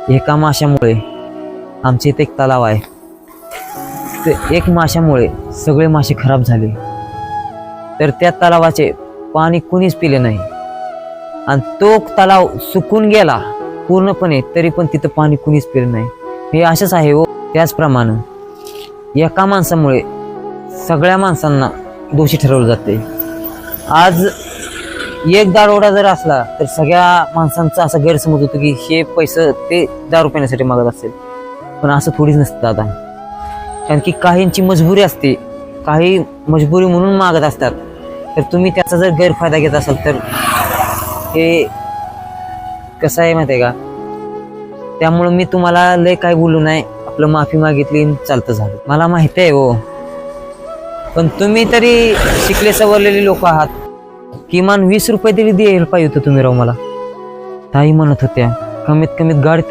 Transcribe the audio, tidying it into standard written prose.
एका माशामुळे आमच्या इथे एक तलाव आहे, तर एक माशामुळे सगळे मासे खराब झाले. तर त्या तलावाचे पाणी कुणीच पिले नाही आणि तो तलाव सुकून गेला पूर्णपणे, तरी पण तिथं पाणी कुणीच पिलं नाही. हे असंच आहे हो. त्याचप्रमाणे एका माणसामुळे सगळ्या माणसांना दोषी ठरवलं जाते. आज एक दारोडा जर असला तर सगळ्या माणसांचा असा गैरसमज होतो की हे पैसे ते दारू पिण्यासाठी मागत असेल, पण असं थोडीच नसतं दादा. कारण की काहींची मजबुरी असते, काही मजबुरी म्हणून मागत असतात. तर तुम्ही त्याचा जर गैरफायदा घेत असाल तर हे कसं आहे माहिती आहे का. त्यामुळं मी तुम्हाला लय काय बोलू नाही, आपलं माफी मागितली चालतं झालं. मला माहिती आहे हो, पण तुम्ही तरी शिकले सवरलेले लोक आहात. किमान 20 रुपये तरी द्यायला पाहिजे होतं तुम्ही राव मला. ताई म्हणत होत्या कमीत कमी गाडी